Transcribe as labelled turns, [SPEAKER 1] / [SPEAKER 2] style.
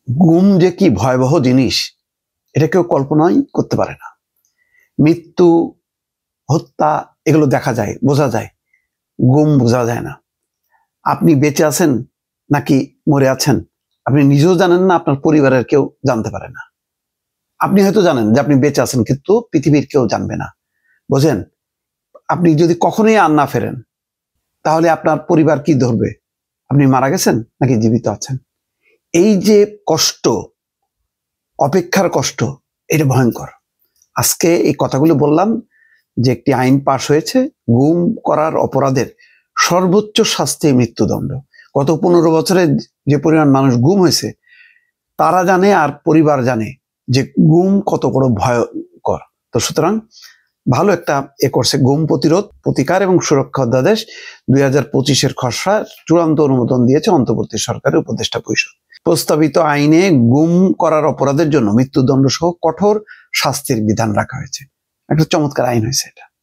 [SPEAKER 1] গুম যে কি ভয়াবহ জিনিস এটা কেউ কল্পনাই করতে পারে না। মৃত্যু, হত্যা এগুলো দেখা যায়, বোঝা যায়, গুম বোঝা যায় না। আপনি বেঁচে আছেন নাকি মরে আছেন আপনি নিজেও জানেন না, আপনার পরিবারের কেউ জানতে পারে না। আপনি হয়তো জানেন যে আপনি বেঁচে আছেন, কিন্তু পৃথিবীর কেউ জানবে না। বোঝেন, আপনি যদি কখনোই আর না ফেরেন তাহলে আপনার পরিবার কি ধরবে, আপনি মারা গেছেন নাকি জীবিত আছেন। এই যে কষ্ট, অপেক্ষার কষ্ট, এটা ভয়ঙ্কর। আজকে এই কথাগুলো বললাম যে একটি আইন পাশ হয়েছে, গুম করার অপরাধের সর্বোচ্চ শাস্তি মৃত্যুদণ্ড। গত 15 বছরে যে পরিমাণ মানুষ গুম হয়েছে তারা জানে, আর পরিবার জানে যে গুম কত বড় ভয়ঙ্কর। তো সুতরাং ভালো একটা করছে, গুম প্রতিরোধ, প্রতিকার এবং সুরক্ষা অধ্যাদেশ 2025-এর খসড়া চূড়ান্ত অনুমোদন দিয়েছে অন্তর্বর্তী সরকারের উপদেষ্টা পরিষদ। প্রস্তাবিত আইনে গুম করার অপরাধের জন্য মৃত্যুদণ্ড সহ কঠোর শাস্তির বিধান রাখা হয়েছে। একটা চমৎকার আইন হয়েছে এটা।